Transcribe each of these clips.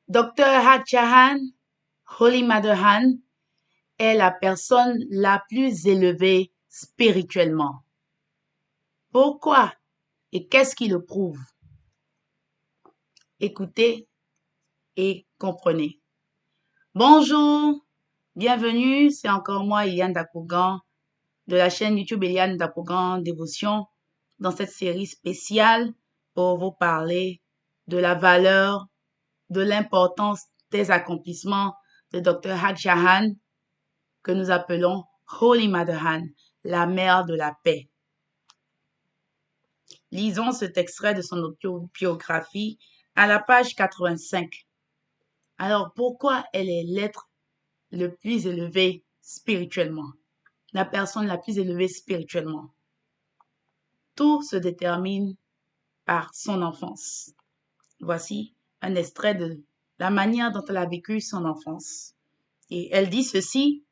Dr. Hadjahan, Holy Mother Han, est la personne la plus élevée spirituellement. Pourquoi et qu'est-ce qui le prouve? Écoutez et comprenez. Bonjour, bienvenue, c'est encore moi, Eliane Dakogan, de la chaîne YouTube Eliane Dakogan Dévotion, dans cette série spéciale pour vous parler de la valeur, de l'importance des accomplissements de Dr. Hadjahan, que nous appelons Holy Mother Han, la mère de la paix. Lisons cet extrait de son autobiographie à la page 85. Alors, pourquoi elle est l'être le plus élevé spirituellement? La personne la plus élevée spirituellement. Tout se détermine par son enfance. Voici un extrait de la manière dont elle a vécu son enfance. Et elle dit ceci: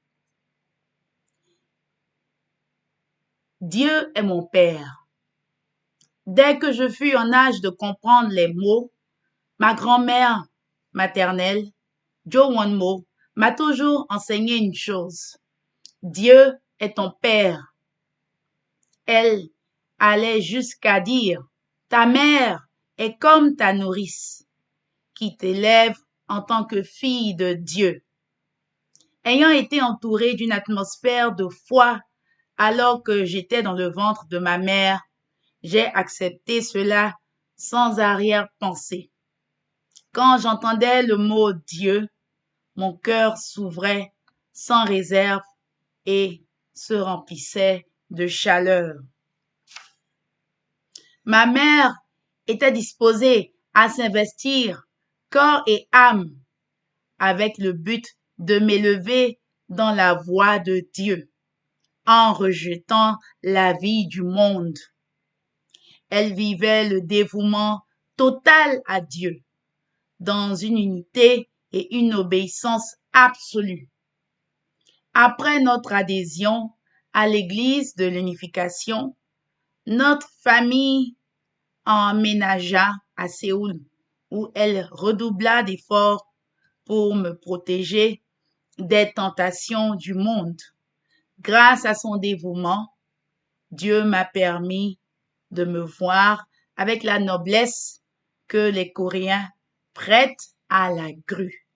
Dieu est mon Père. Dès que je fus en âge de comprendre les mots, ma grand-mère maternelle, Jo Won-mo, m'a toujours enseigné une chose. Dieu est ton Père. Elle allait jusqu'à dire, ta mère est comme ta nourrice, qui t'élève en tant que fille de Dieu. Ayant été entourée d'une atmosphère de foi alors que j'étais dans le ventre de ma mère, j'ai accepté cela sans arrière-pensée. Quand j'entendais le mot Dieu, mon cœur s'ouvrait sans réserve et se remplissait de chaleur. Ma mère était disposée à s'investir corps et âme avec le but de m'élever dans la voie de Dieu, en rejetant la vie du monde. Elle vivait le dévouement total à Dieu, dans une unité et une obéissance absolue. Après notre adhésion à l'Église de l'Unification, notre famille emménagea à Séoul, où elle redoubla d'efforts pour me protéger des tentations du monde. Grâce à son dévouement, Dieu m'a permis de me voir avec la noblesse que les Coréens prêtent à la grue.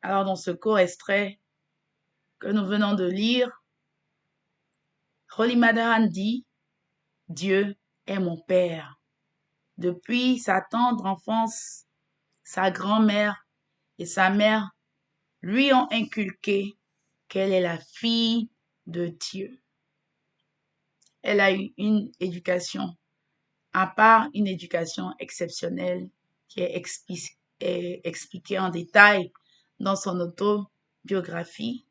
Alors, dans ce court extrait que nous venons de lire, Holy Mother Han dit, Dieu est mon Père. Depuis sa tendre enfance, sa grand-mère et sa mère lui ont inculqué qu'elle est la fille de Dieu. Elle a eu une éducation, à part une éducation exceptionnelle qui est expliquée en détail dans son autobiographie.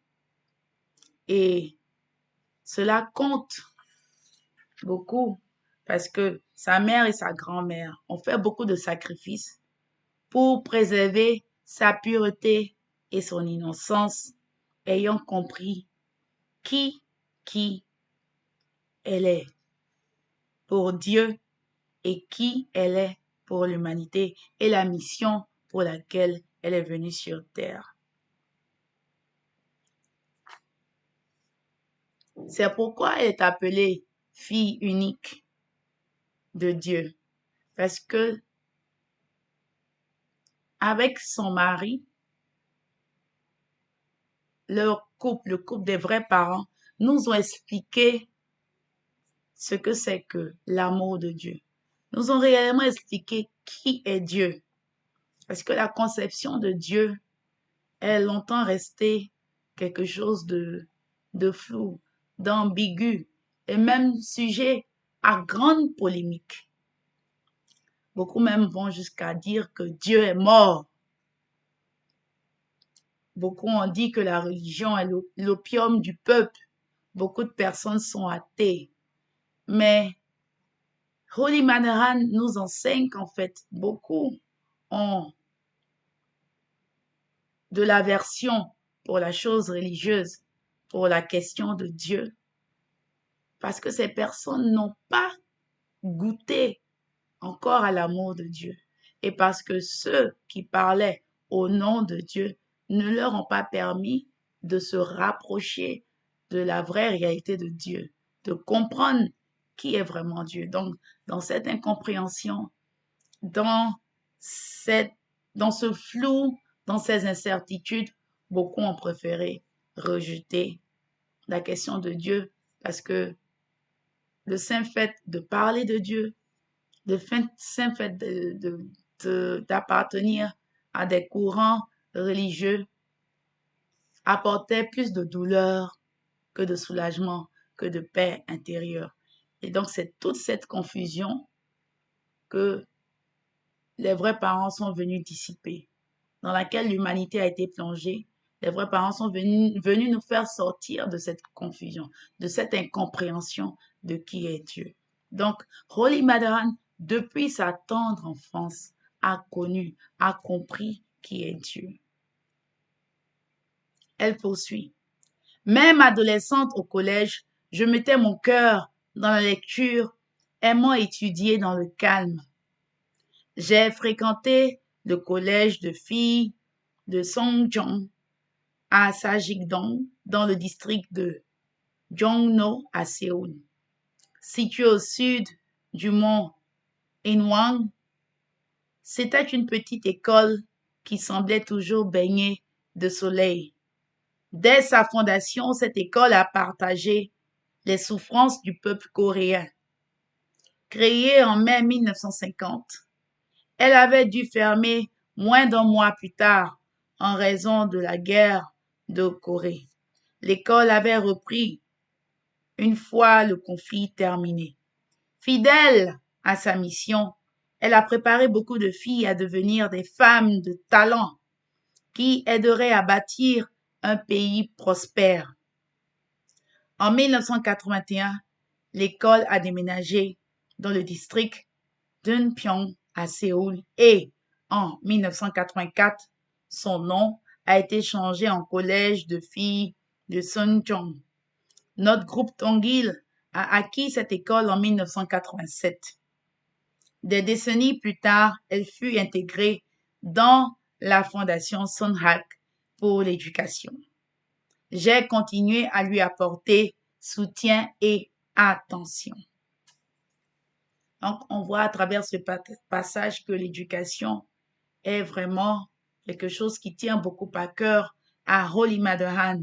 Et cela compte beaucoup parce que sa mère et sa grand-mère ont fait beaucoup de sacrifices pour préserver sa pureté et son innocence, ayant compris qui elle est pour Dieu et qui elle est pour l'humanité et la mission pour laquelle elle est venue sur terre. C'est pourquoi elle est appelée fille unique de Dieu, parce que avec son mari, le couple des vrais parents, nous ont expliqué ce que c'est que l'amour de Dieu. Nous ont réellement expliqué qui est Dieu. Parce que la conception de Dieu est longtemps restée quelque chose de flou, d'ambigu et même sujet à grande polémique. Beaucoup même vont jusqu'à dire que Dieu est mort. Beaucoup ont dit que la religion est l'opium du peuple. Beaucoup de personnes sont athées. Mais Holy Mother Han nous enseigne qu'en fait, beaucoup ont de l'aversion pour la chose religieuse, pour la question de Dieu, parce que ces personnes n'ont pas goûté encore à l'amour de Dieu. et parce que ceux qui parlaient au nom de Dieu ne leur ont pas permis de se rapprocher de la vraie réalité de Dieu, de comprendre qui est vraiment Dieu. Donc, dans cette incompréhension, dans cette, dans ce flou, dans ces incertitudes, beaucoup ont préféré rejeter la question de Dieu parce que le simple fait de parler de Dieu, le simple fait d'appartenir à des courants religieux apportait plus de douleur que de soulagement, que de paix intérieure. Et donc, c'est toute cette confusion que les vrais parents sont venus dissiper, dans laquelle l'humanité a été plongée. Les vrais parents sont venus nous faire sortir de cette confusion, de cette incompréhension de qui est Dieu. Donc, Holly Madaran, depuis sa tendre enfance, a connu, a compris qui est Dieu. Elle poursuit. Même adolescente au collège, je mettais mon cœur dans la lecture, aimant étudier dans le calme. J'ai fréquenté le collège de filles de Songjong à Sajikdong, dans le district de Jongno à Séoul. Situé au sud du mont Inwang, c'était une petite école qui semblait toujours baignée de soleil. Dès sa fondation, cette école a partagé les souffrances du peuple coréen. Créée en mai 1950, elle avait dû fermer moins d'un mois plus tard en raison de la guerre de Corée. L'école avait repris une fois le conflit terminé. Fidèle à sa mission, elle a préparé beaucoup de filles à devenir des femmes de talent qui aideraient à bâtir un pays prospère. En 1981, l'école a déménagé dans le district d'Eunpyeong à Séoul et en 1984, son nom a été changé en collège de filles de Suncheon. Notre groupe Tongil a acquis cette école en 1987. Des décennies plus tard, elle fut intégrée dans la fondation Sonhak pour l'éducation. J'ai continué à lui apporter soutien et attention. Donc, on voit à travers ce passage que l'éducation est vraiment quelque chose qui tient beaucoup à cœur à Holly Madaran.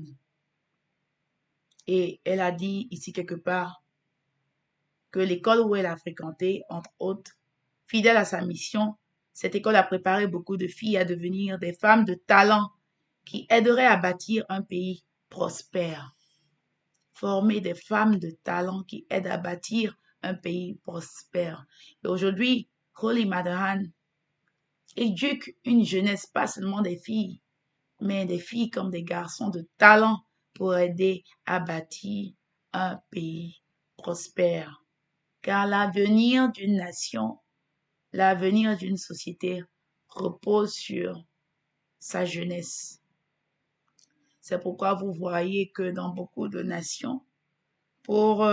Et elle a dit ici quelque part que l'école où elle a fréquenté, entre autres, fidèle à sa mission, cette école a préparé beaucoup de filles à devenir des femmes de talent qui aideraient à bâtir un pays prospère. Former des femmes de talent qui aident à bâtir un pays prospère. Et aujourd'hui, Holly Madaran éduque une jeunesse, pas seulement des filles, mais des filles comme des garçons de talent pour aider à bâtir un pays prospère. Car l'avenir d'une nation, l'avenir d'une société repose sur sa jeunesse. C'est pourquoi vous voyez que dans beaucoup de nations, pour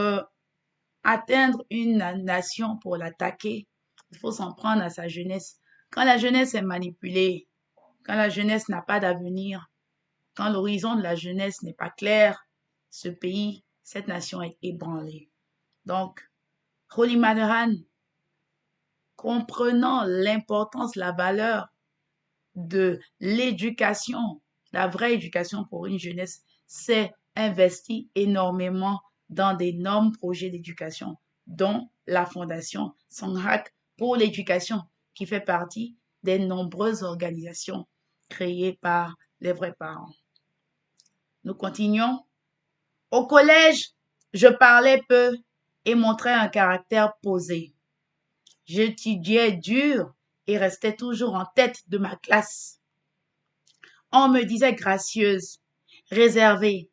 atteindre une nation, pour l'attaquer, il faut s'en prendre à sa jeunesse. Quand la jeunesse est manipulée, quand la jeunesse n'a pas d'avenir, quand l'horizon de la jeunesse n'est pas clair, ce pays, cette nation est ébranlée. Donc, Holly Madaran, comprenant l'importance, la valeur de l'éducation, la vraie éducation pour une jeunesse, s'est investi énormément dans d'énormes projets d'éducation, dont la Fondation Songhak pour l'éducation, qui fait partie des nombreuses organisations créées par les vrais parents. Nous continuons. Au collège, je parlais peu et montrais un caractère posé. J'étudiais dur et restais toujours en tête de ma classe. On me disait gracieuse, réservée,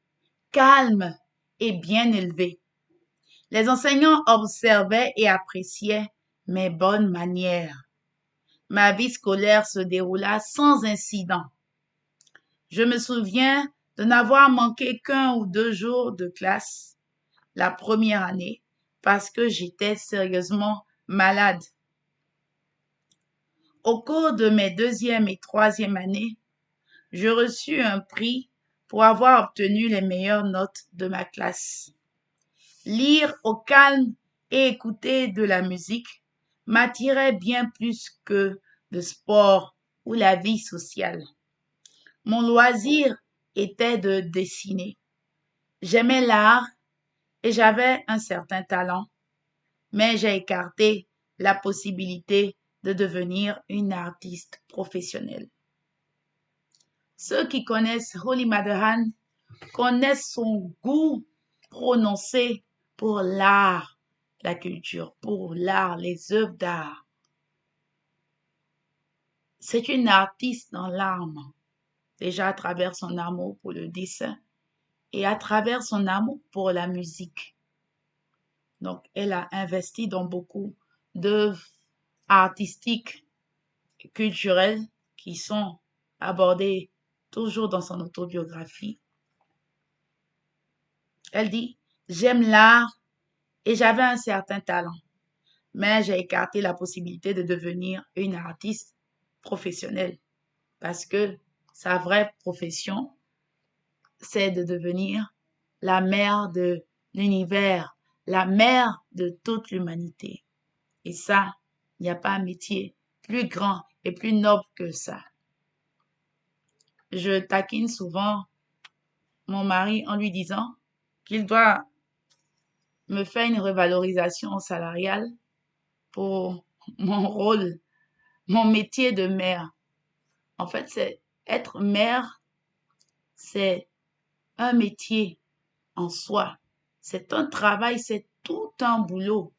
calme et bien élevée. Les enseignants observaient et appréciaient mes bonnes manières. Ma vie scolaire se déroula sans incident. Je me souviens de n'avoir manqué qu'un ou 2 jours de classe la première année parce que j'étais sérieusement malade. Au cours de mes deuxième et troisième années, je reçus un prix pour avoir obtenu les meilleures notes de ma classe. Lire au calme et écouter de la musique m'attirait bien plus que le sport ou la vie sociale. Mon loisir était de dessiner. J'aimais l'art et j'avais un certain talent, mais j'ai écarté la possibilité de devenir une artiste professionnelle. Ceux qui connaissent Holly Madahan connaissent son goût prononcé pour l'art, la culture, pour l'art, les œuvres d'art. C'est une artiste dans l'âme, déjà à travers son amour pour le dessin et à travers son amour pour la musique. Donc, elle a investi dans beaucoup d'œuvres artistiques et culturelles qui sont abordées toujours dans son autobiographie. Elle dit, j'aime l'art et j'avais un certain talent, mais j'ai écarté la possibilité de devenir une artiste professionnelle parce que sa vraie profession, c'est de devenir la mère de l'univers, la mère de toute l'humanité. Et ça, il n'y a pas un métier plus grand et plus noble que ça. Je taquine souvent mon mari en lui disant qu'il doit me faire une revalorisation salariale pour mon rôle, mon métier de mère. En fait, c'est être mère, c'est un métier en soi. C'est un travail, c'est tout un boulot.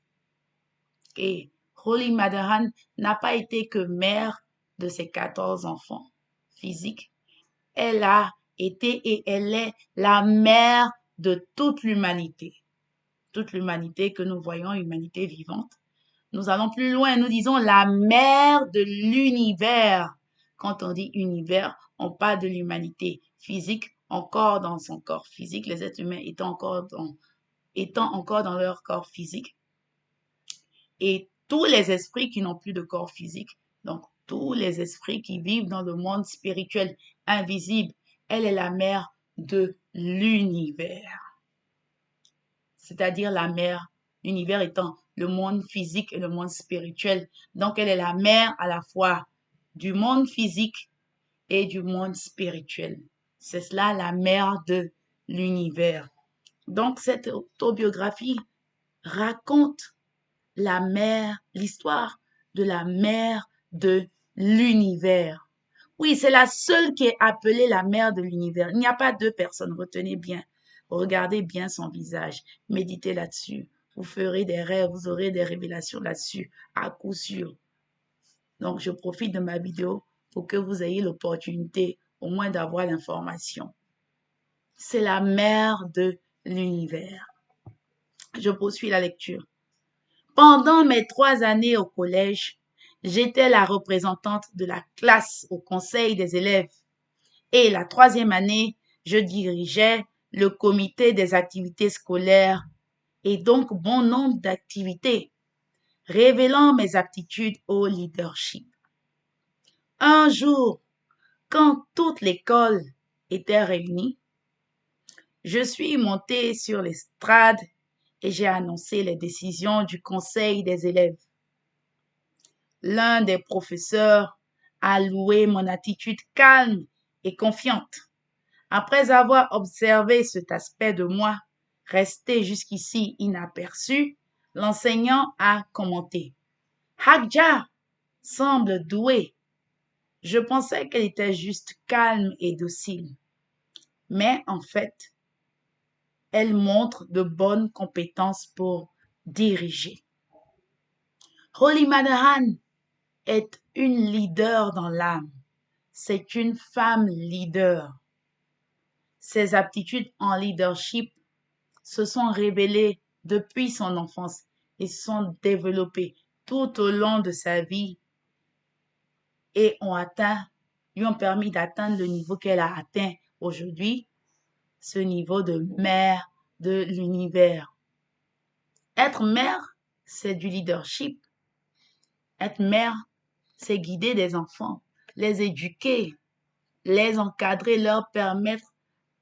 Et Holly Madahan n'a pas été que mère de ses 14 enfants physiques. Elle a été et elle est la mère de toute l'humanité. Toute l'humanité que nous voyons, humanité vivante. Nous allons plus loin, nous disons la mère de l'univers. Quand on dit univers, on parle de l'humanité physique, encore dans son corps physique, les êtres humains étant encore dans leur corps physique. Et tous les esprits qui n'ont plus de corps physique, donc tous les esprits qui vivent dans le monde spirituel invisible, elle est la mère de l'univers. C'est-à-dire la mère, l'univers étant le monde physique et le monde spirituel. Donc elle est la mère à la fois du monde physique et du monde spirituel. C'est cela la mère de l'univers. Donc cette autobiographie raconte la mère, l'histoire de la mère de l'univers. Oui, c'est la seule qui est appelée la mère de l'univers. Il n'y a pas deux personnes, retenez bien. Regardez bien son visage, méditez là-dessus. Vous ferez des rêves, vous aurez des révélations là-dessus, à coup sûr. Donc, je profite de ma vidéo pour que vous ayez l'opportunité au moins d'avoir l'information. C'est la mère de l'univers. Je poursuis la lecture. Pendant mes 3 années au collège, j'étais la représentante de la classe au conseil des élèves. Et la 3e année, je dirigeais le comité des activités scolaires et donc bon nombre d'activités, révélant mes aptitudes au leadership. Un jour, quand toute l'école était réunie, je suis montée sur l'estrade et j'ai annoncé les décisions du conseil des élèves. L'un des professeurs a loué mon attitude calme et confiante. Après avoir observé cet aspect de moi, resté jusqu'ici inaperçu, l'enseignant a commenté. Hadja semble douée. Je pensais qu'elle était juste calme et docile. Mais en fait, elle montre de bonnes compétences pour diriger. Holly Madahan est une leader dans l'âme. C'est une femme leader. Ses aptitudes en leadership se sont révélées depuis son enfance et se sont développées tout au long de sa vie et lui ont permis d'atteindre le niveau qu'elle a atteint aujourd'hui, ce niveau de mère de l'univers. Être mère, c'est du leadership. Être mère, c'est guider des enfants, les éduquer, les encadrer, leur permettre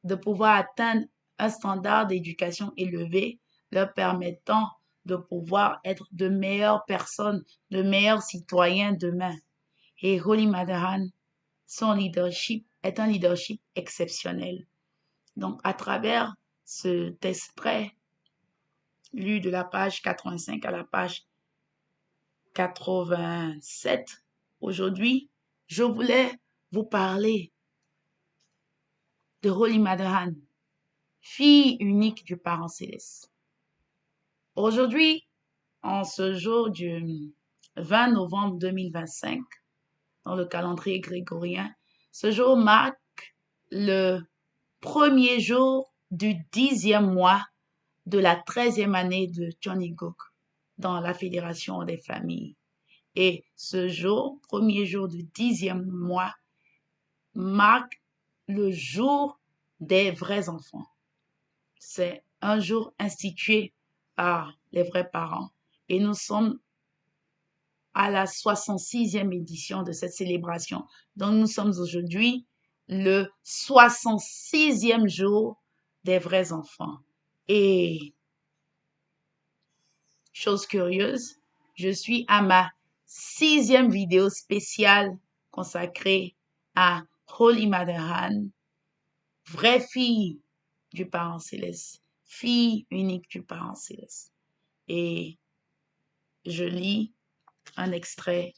de pouvoir atteindre un standard d'éducation élevé, leur permettant de pouvoir être de meilleures personnes, de meilleurs citoyens demain. Et Holy Mother, son leadership est un leadership exceptionnel. Donc, à travers cet extrait lu de la page 85 à la page 87, aujourd'hui, je voulais vous parler de Holy Mother, fille unique du Parent Céleste. Aujourd'hui, en ce jour du 20 novembre 2025, dans le calendrier grégorien, ce jour marque le premier jour du 10e mois de la 13e année de Johnny Gok dans la Fédération des familles. Et ce jour, premier jour du 10e mois, marque le jour des vrais enfants. C'est un jour institué par les vrais parents et nous sommes à la 66e édition de cette célébration. Donc nous sommes aujourd'hui le 66e jour des vrais enfants. Et chose curieuse, je suis à ma 6e vidéo spéciale consacrée à Holy Mother, vraie fille du Parent Céleste, fille unique du Parent Céleste. Et je lis un extrait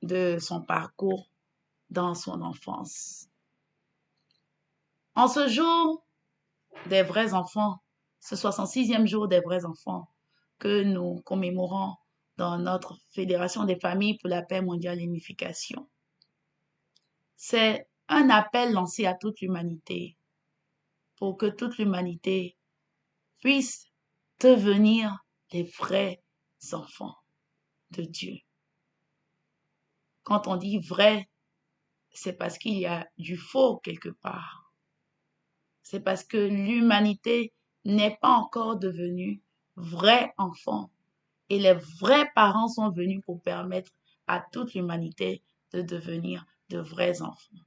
de son parcours dans son enfance. En ce jour des vrais enfants, ce 66e jour des vrais enfants que nous commémorons dans notre Fédération des familles pour la paix mondiale et l'unification, c'est un appel lancé à toute l'humanité pour que toute l'humanité puisse devenir les vrais enfants de Dieu. Quand on dit vrai, c'est parce qu'il y a du faux quelque part. C'est parce que l'humanité n'est pas encore devenue vrai enfant. Et les vrais parents sont venus pour permettre à toute l'humanité de devenir de vrais enfants.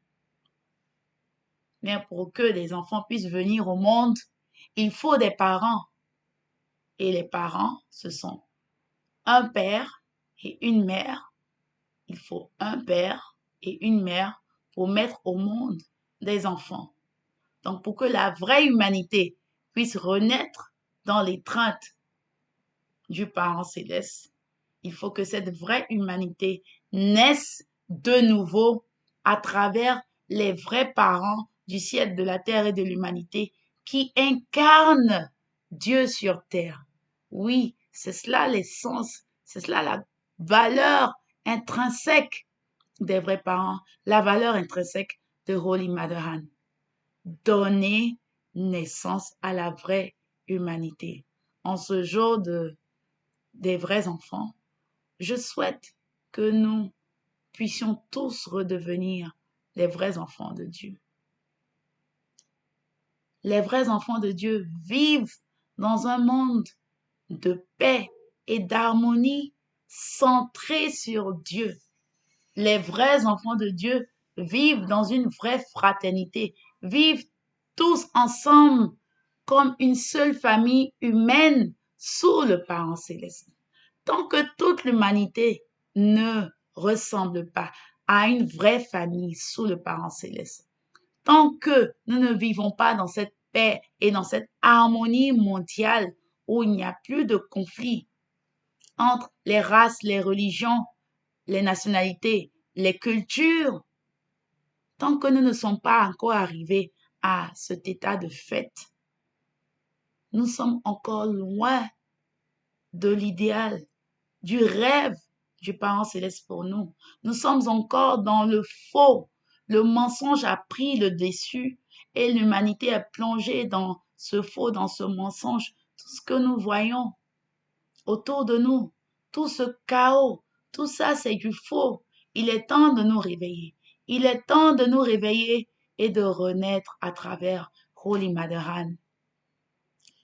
Mais pour que les enfants puissent venir au monde, il faut des parents. Et les parents, ce sont un père et une mère. Il faut un père et une mère pour mettre au monde des enfants. Donc, pour que la vraie humanité puisse renaître dans l'étreinte du Parent Céleste, il faut que cette vraie humanité naisse de nouveau à travers les vrais parents du ciel, de la terre et de l'humanité qui incarnent Dieu sur terre. Oui, c'est cela l'essence, c'est cela la valeur intrinsèque des vrais parents, la valeur intrinsèque de Holy Mother, donner naissance à la vraie humanité. En ce jour des vrais enfants, je souhaite que nous puissions tous redevenir les vrais enfants de Dieu. Les vrais enfants de Dieu vivent dans un monde de paix et d'harmonie centré sur Dieu. Les vrais enfants de Dieu vivent dans une vraie fraternité, vivent tous ensemble comme une seule famille humaine sous le Parent Céleste. Tant que toute l'humanité ne ressemble pas à une vraie famille sous le Parent Céleste, tant que nous ne vivons pas dans cette paix et dans cette harmonie mondiale où il n'y a plus de conflit entre les races, les religions, les nationalités, les cultures, tant que nous ne sommes pas encore arrivés à cet état de fait, nous sommes encore loin de l'idéal, du rêve du Parent Céleste pour nous. Nous sommes encore dans le faux. Le mensonge a pris le dessus et l'humanité est plongée dans ce faux, dans ce mensonge. Tout ce que nous voyons autour de nous, tout ce chaos, tout ça, c'est du faux. Il est temps de nous réveiller. Il est temps de nous réveiller et de renaître à travers Holy Mother.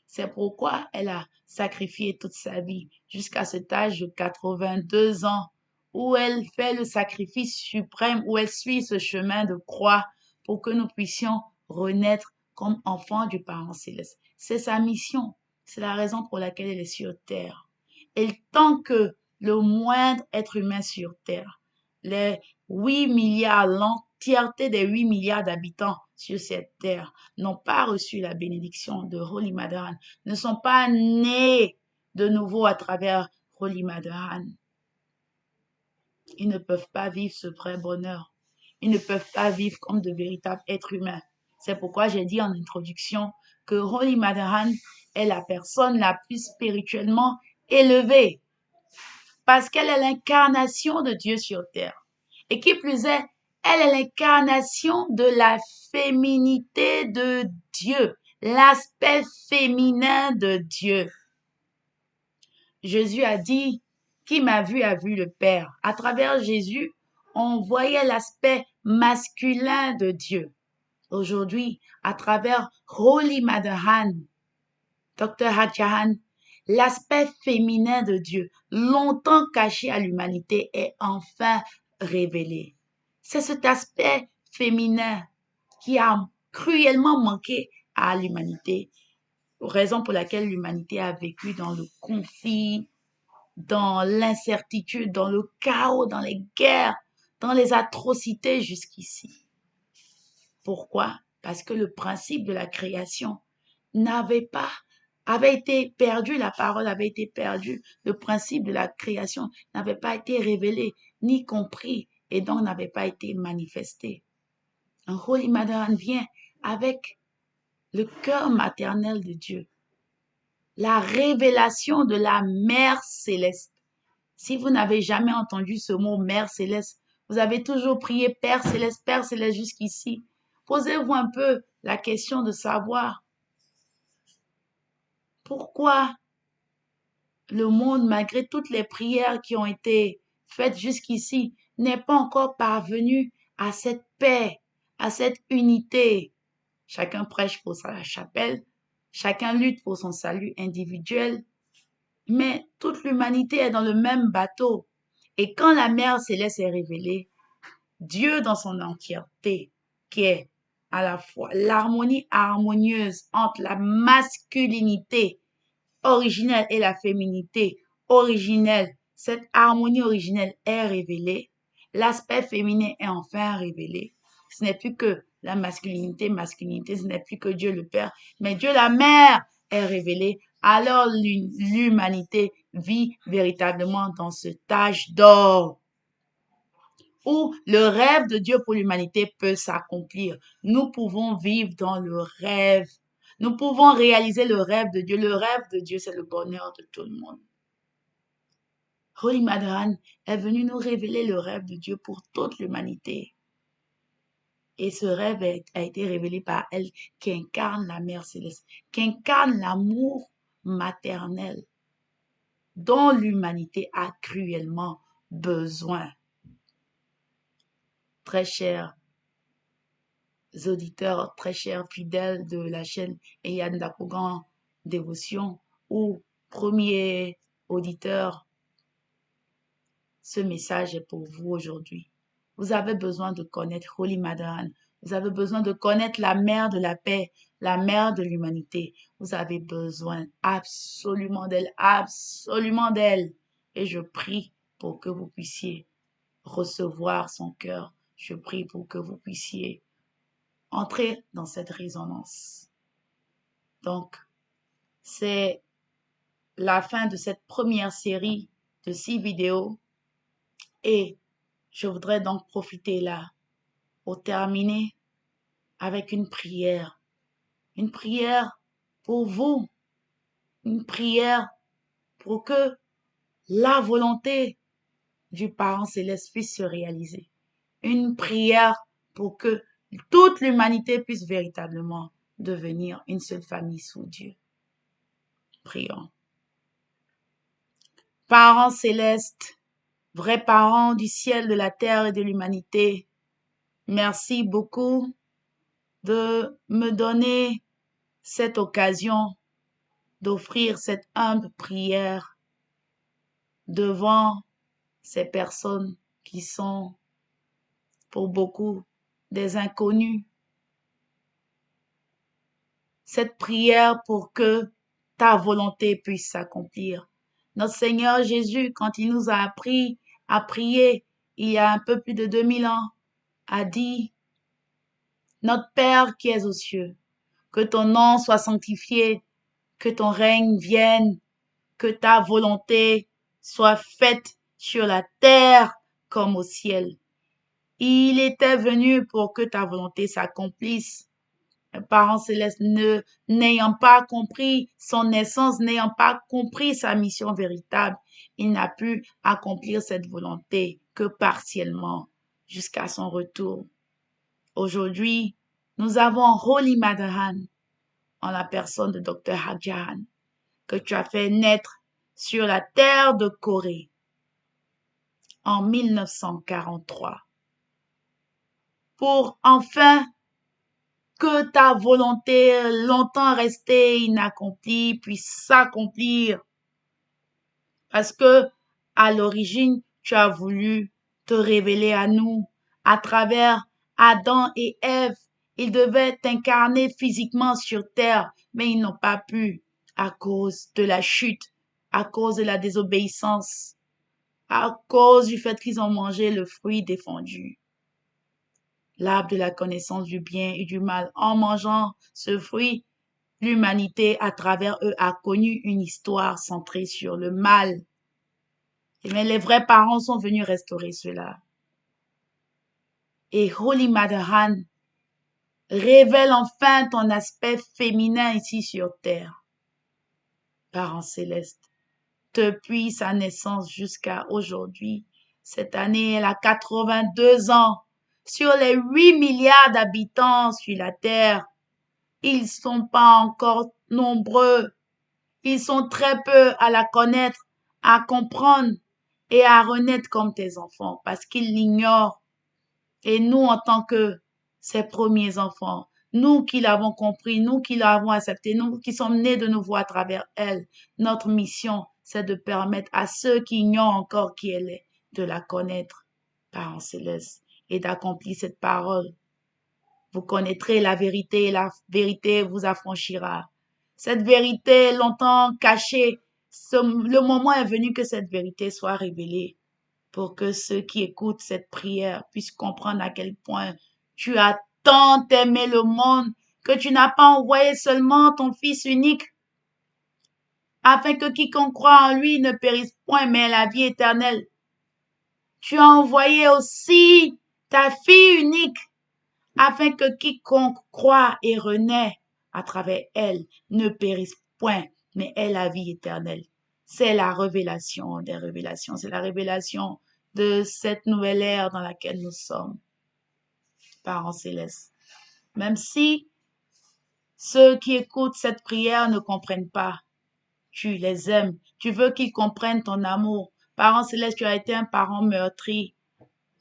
C'est pourquoi elle a sacrifié toute sa vie jusqu'à cet âge de 82 ans où elle fait le sacrifice suprême, où elle suit ce chemin de croix pour que nous puissions renaître comme enfants du Parent céleste. C'est sa mission. C'est la raison pour laquelle elle est sur terre. Et tant que le moindre être humain sur terre, les 8 milliards, l'entièreté des 8 milliards d'habitants sur cette terre n'ont pas reçu la bénédiction de Holy Mother Anne, ne sont pas nés de nouveau à travers Holy Mother Anne. Ils ne peuvent pas vivre ce vrai bonheur. Ils ne peuvent pas vivre comme de véritables êtres humains. C'est pourquoi j'ai dit en introduction que Holy Mother Anne est la personne la plus spirituellement élevée parce qu'elle est l'incarnation de Dieu sur terre. Et qui plus est, elle est l'incarnation de la féminité de Dieu, l'aspect féminin de Dieu. Jésus a dit, qui m'a vu a vu le Père. À travers Jésus, on voyait l'aspect masculin de Dieu. Aujourd'hui, à travers Holy Mother Anne, Dr. Hadjahan, l'aspect féminin de Dieu, longtemps caché à l'humanité, est enfin révélé. C'est cet aspect féminin qui a cruellement manqué à l'humanité, raison pour laquelle l'humanité a vécu dans le conflit, dans l'incertitude, dans le chaos, dans les guerres, dans les atrocités jusqu'ici. Pourquoi? Parce que le principe de la création avait été perdu, la parole avait été perdue, le principe de la création n'avait pas été révélé, ni compris, et donc n'avait pas été manifesté. Un Holy Mother Anne vient avec le cœur maternel de Dieu, la révélation de la Mère céleste. Si vous n'avez jamais entendu ce mot Mère céleste, vous avez toujours prié Père céleste jusqu'ici. Posez-vous un peu la question de savoir pourquoi le monde, malgré toutes les prières qui ont été faites jusqu'ici, n'est pas encore parvenu à cette paix, à cette unité. Chacun prêche pour sa chapelle, chacun lutte pour son salut individuel, mais toute l'humanité est dans le même bateau. Et quand la Mère céleste est révélée, Dieu dans son entièreté, qui est à la fois l'harmonie harmonieuse entre la masculinité originelle et la féminité originelle, cette harmonie originelle est révélée, l'aspect féminin est enfin révélé. Ce n'est plus que la masculinité, ce n'est plus que Dieu le Père, mais Dieu la Mère est révélé. Alors l'humanité vit véritablement dans ce âge d'or où le rêve de Dieu pour l'humanité peut s'accomplir. Nous pouvons vivre dans le rêve. Nous pouvons réaliser le rêve de Dieu. Le rêve de Dieu, c'est le bonheur de tout le monde. Holy Mother Anne est venue nous révéler le rêve de Dieu pour toute l'humanité. Et ce rêve a été révélé par elle qui incarne la Mère Céleste, qui incarne l'amour maternel dont l'humanité a cruellement besoin. Très chers auditeurs, très chers fidèles de la chaîne Eyane Dakogan Dévotion ou premier auditeur, ce message est pour vous aujourd'hui. Vous avez besoin de connaître Holy Mother Anne. Vous avez besoin de connaître la mère de la paix, la mère de l'humanité. Vous avez besoin absolument d'elle, absolument d'elle. Et je prie pour que vous puissiez recevoir son cœur. Je prie pour que vous puissiez entrer dans cette résonance. Donc, c'est la fin de cette première série de 6 vidéos et je voudrais donc profiter là pour terminer avec une prière pour vous, une prière pour que la volonté du Parent céleste puisse se réaliser, une prière pour que toute l'humanité puisse véritablement devenir une seule famille sous Dieu. Prions. Parent céleste, vrai parent du ciel, de la terre et de l'humanité, merci beaucoup de me donner cette occasion d'offrir cette humble prière devant ces personnes qui sont, pour beaucoup, des inconnus. Cette prière pour que ta volonté puisse s'accomplir. Notre Seigneur Jésus, quand il nous a appris à prier il y a un peu plus de 2000 ans, a dit, Notre Père qui es aux cieux, que ton nom soit sanctifié, que ton règne vienne, que ta volonté soit faite sur la terre comme au ciel. Il était venu pour que ta volonté s'accomplisse. Parent céleste, n'ayant pas compris son essence, n'ayant pas compris sa mission véritable, il n'a pu accomplir cette volonté que partiellement jusqu'à son retour. Aujourd'hui, nous avons Holy Mother en la personne de Dr. Hadjahan, que tu as fait naître sur la terre de Corée en 1943 pour enfin que ta volonté longtemps restée inaccomplie puisse s'accomplir. Parce que, à l'origine, tu as voulu te révéler à nous à travers Adam et Ève. Ils devaient t'incarner physiquement sur terre, mais ils n'ont pas pu à cause de la chute, à cause de la désobéissance, à cause du fait qu'ils ont mangé le fruit défendu, l'arbre de la connaissance du bien et du mal. En mangeant ce fruit, l'humanité, à travers eux, a connu une histoire centrée sur le mal. Mais les vrais parents sont venus restaurer cela. Et Holy Mother révèle enfin ton aspect féminin ici sur terre. Parents célestes, depuis sa naissance jusqu'à aujourd'hui, cette année, elle a 82 ans. Sur les 8 milliards d'habitants sur la terre, ils sont pas encore nombreux. Ils sont très peu à la connaître, à comprendre et à renaître comme tes enfants parce qu'ils l'ignorent. Et nous, en tant que ses premiers enfants, nous qui l'avons compris, nous qui l'avons accepté, nous qui sommes nés de nouveau à travers elle, notre mission, c'est de permettre à ceux qui ignorent encore qui elle est, de la connaître, Parents céleste, et d'accomplir cette parole. Vous connaîtrez la vérité et la vérité vous affranchira. Cette vérité longtemps cachée, le moment est venu que cette vérité soit révélée pour que ceux qui écoutent cette prière puissent comprendre à quel point tu as tant aimé le monde que tu n'as pas envoyé seulement ton Fils unique afin que quiconque croit en lui ne périsse point mais ait la vie éternelle. Tu as envoyé aussi ta fille unique afin que quiconque croit et renaît à travers elle ne périsse point, mais ait la vie éternelle. C'est la révélation des révélations, c'est la révélation de cette nouvelle ère dans laquelle nous sommes, Parents célestes. Même si ceux qui écoutent cette prière ne comprennent pas, tu les aimes, tu veux qu'ils comprennent ton amour. Parents célestes, tu as été un parent meurtri,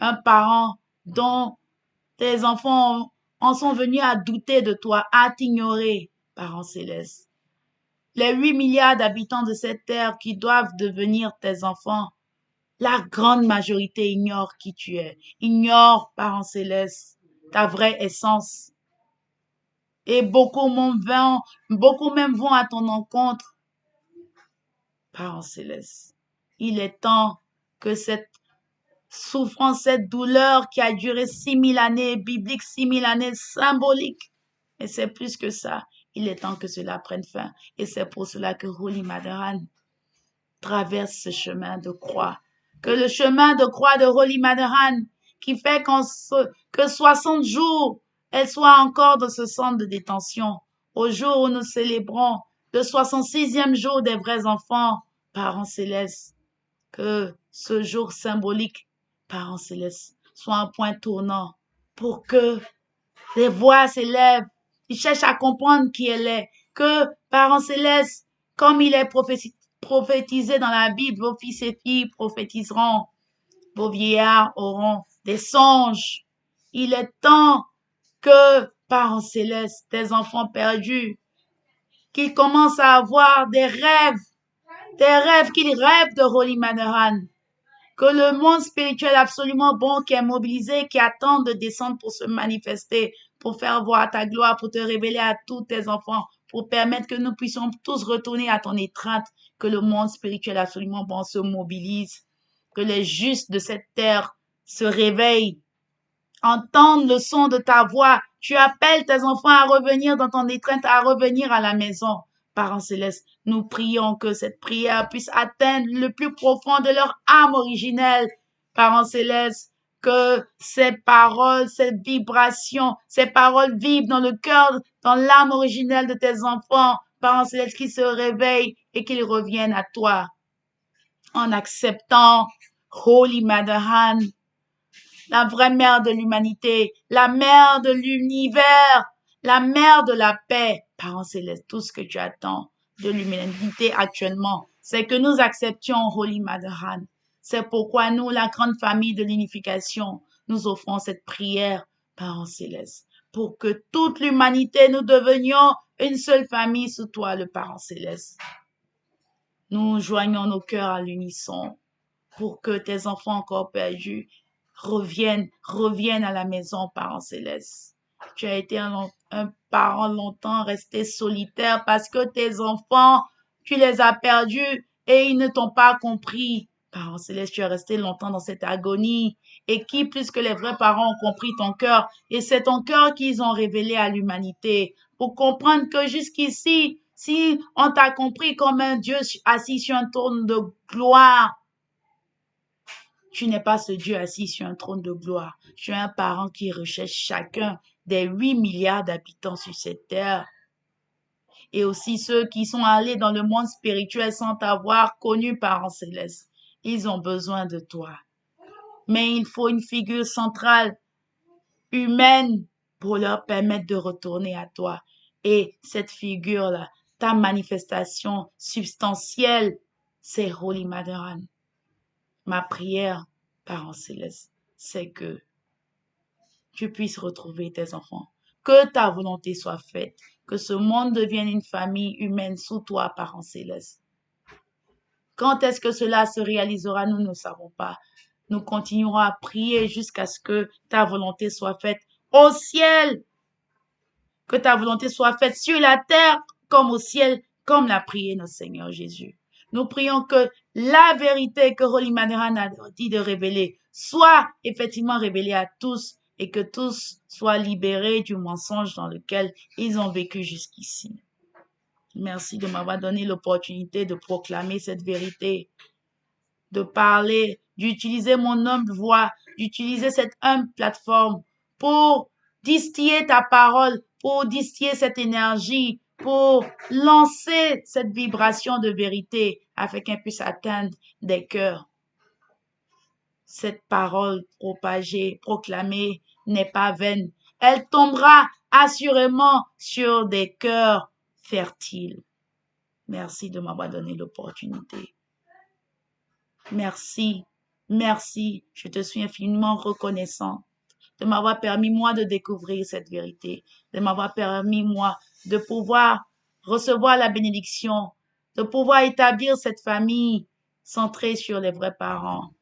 un parent dont tes enfants en sont venus à douter de toi, à t'ignorer, Parents célestes. Les 8 milliards d'habitants de cette terre qui doivent devenir tes enfants, la grande majorité ignore qui tu es, ignore, Parents célestes, ta vraie essence. Et beaucoup même vont à ton encontre, Parents célestes. Il est temps que cette souffrance, cette douleur qui a duré 6000 années, biblique 6000 années, symbolique. Et c'est plus que ça. Il est temps que cela prenne fin. Et c'est pour cela que Holy Mother traverse ce chemin de croix. Que le chemin de croix de Holy Mother qui fait que 60 jours, elle soit encore dans ce centre de détention. Au jour où nous célébrons le 66e jour des vrais enfants, Parents célestes. Que ce jour symbolique, Parents célestes, soit un point tournant pour que les voix s'élèvent, ils cherchent à comprendre qui elle est, que Parents célestes, comme il est prophétisé dans la Bible, vos fils et filles prophétiseront, vos vieillards auront des songes. Il est temps que, Parents célestes, tes enfants perdus, qu'ils commencent à avoir des rêves qu'ils rêvent de Holy Mother que le monde spirituel absolument bon qui est mobilisé, qui attend de descendre pour se manifester, pour faire voir ta gloire, pour te révéler à tous tes enfants, pour permettre que nous puissions tous retourner à ton étreinte, que le monde spirituel absolument bon se mobilise, que les justes de cette terre se réveillent, entendent le son de ta voix. Tu appelles tes enfants à revenir dans ton étreinte, à revenir à la maison. Parents célestes, nous prions que cette prière puisse atteindre le plus profond de leur âme originelle. Parents célestes, que ces paroles, ces vibrations, ces paroles vivent dans le cœur, dans l'âme originelle de tes enfants. Parents célestes, qu'ils se réveillent et qu'ils reviennent à toi en acceptant Holy Mother Han, la vraie mère de l'humanité, la mère de l'univers, la mère de la paix. Parents célestes, tout ce que tu attends de l'humanité actuellement, c'est que nous acceptions Holy Mother Han. C'est pourquoi nous, la grande famille de l'unification, nous offrons cette prière, Parents célestes, pour que toute l'humanité, nous devenions une seule famille sous toi, le Parent céleste. Nous joignons nos cœurs à l'unisson pour que tes enfants encore perdus reviennent à la maison, Parent céleste. Tu as été un parent longtemps resté solitaire parce que tes enfants, tu les as perdus et ils ne t'ont pas compris. Parent céleste, tu es resté longtemps dans cette agonie. Et qui plus que les vrais parents ont compris ton cœur? Et c'est ton cœur qu'ils ont révélé à l'humanité pour comprendre que jusqu'ici, si on t'a compris comme un Dieu assis sur un trône de gloire, tu n'es pas ce Dieu assis sur un trône de gloire. Tu es un parent qui recherche chacun des 8 milliards d'habitants sur cette terre. Et aussi ceux qui sont allés dans le monde spirituel sans t'avoir connu, Parent céleste. Ils ont besoin de toi. Mais il faut une figure centrale, humaine, pour leur permettre de retourner à toi. Et cette figure-là, ta manifestation substantielle, c'est Holy Mother Anne. Ma prière, Parent céleste, c'est que tu puisses retrouver tes enfants. Que ta volonté soit faite. Que ce monde devienne une famille humaine sous toi, Parent céleste. Quand est-ce que cela se réalisera, nous ne savons pas. Nous continuerons à prier jusqu'à ce que ta volonté soit faite au ciel. Que ta volonté soit faite sur la terre comme au ciel, comme l'a prié notre Seigneur Jésus. Nous prions que la vérité que Holy Madran a dit de révéler soit effectivement révélée à tous et que tous soient libérés du mensonge dans lequel ils ont vécu jusqu'ici. Merci de m'avoir donné l'opportunité de proclamer cette vérité, de parler, d'utiliser mon humble voix, d'utiliser cette humble plateforme pour distiller ta parole, pour distiller cette énergie, pour lancer cette vibration de vérité afin qu'elle puisse atteindre des cœurs. Cette parole propagée, proclamée n'est pas vaine. Elle tombera assurément sur des cœurs fertiles. Merci de m'avoir donné l'opportunité. Merci, merci, je te suis infiniment reconnaissant de m'avoir permis, moi, de découvrir cette vérité, de m'avoir permis, moi, de pouvoir recevoir la bénédiction, de pouvoir établir cette famille centrée sur les vrais parents,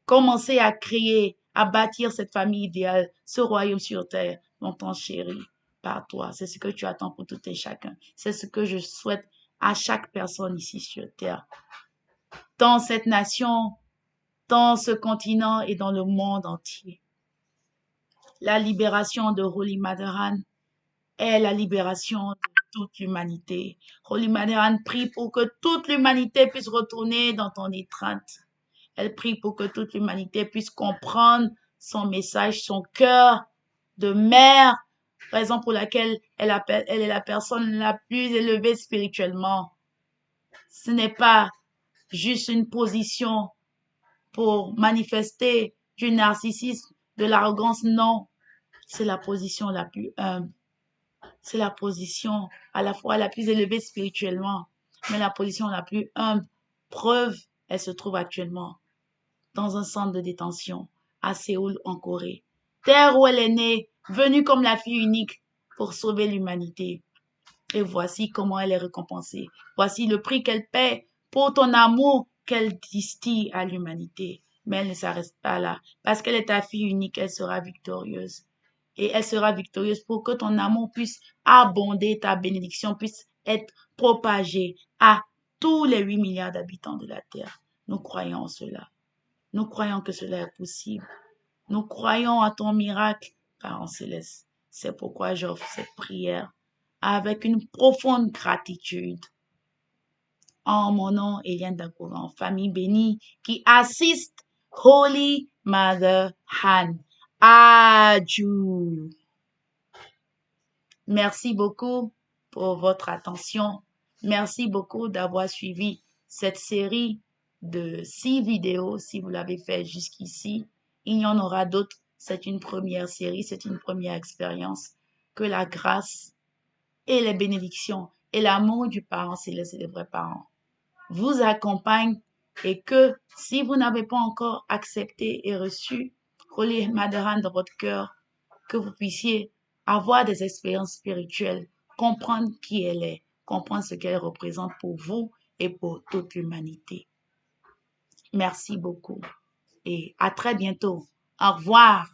commencer à créer, à bâtir cette famille idéale, ce royaume sur terre, longtemps chéri par toi. C'est ce que tu attends pour tout et chacun. C'est ce que je souhaite à chaque personne ici sur terre, dans cette nation, dans ce continent et dans le monde entier. La libération de Holy Mother Anne est la libération de toute l'humanité. Holy Mother Anne prie pour que toute l'humanité puisse retourner dans ton étreinte. Elle prie pour que toute l'humanité puisse comprendre son message, son cœur de mère, raison pour laquelle elle est la personne la plus élevée spirituellement. Ce n'est pas juste une position pour manifester du narcissisme, de l'arrogance, non. C'est la position la plus humble. C'est la position à la fois la plus élevée spirituellement, mais la position la plus humble. Preuve, elle se trouve actuellement dans un centre de détention à Séoul, en Corée. Terre où elle est née, venue comme la fille unique pour sauver l'humanité. Et voici comment elle est récompensée. Voici le prix qu'elle paie pour ton amour qu'elle distille à l'humanité. Mais elle ne s'arrête pas là. Parce qu'elle est ta fille unique, elle sera victorieuse. Et elle sera victorieuse pour que ton amour puisse abonder, ta bénédiction puisse être propagée à tous les 8 milliards d'habitants de la Terre. Nous croyons en cela. Nous croyons que cela est possible. Nous croyons à ton miracle, Parent céleste. C'est pourquoi j'offre cette prière avec une profonde gratitude. En mon nom, Eliane Dakolan, famille bénie qui assiste Holy Mother Han. Adieu. Merci beaucoup pour votre attention. Merci beaucoup d'avoir suivi cette série de 6 vidéos. Si vous l'avez fait jusqu'ici, il y en aura d'autres. C'est une première série, c'est une première expérience. Que la grâce et les bénédictions et l'amour du parent céleste et des vrais parents vous accompagnent et que si vous n'avez pas encore accepté et reçu Holy Mother Han dans votre cœur, que vous puissiez avoir des expériences spirituelles, comprendre qui elle est, comprendre ce qu'elle représente pour vous et pour toute l'humanité. Merci beaucoup et à très bientôt. Au revoir.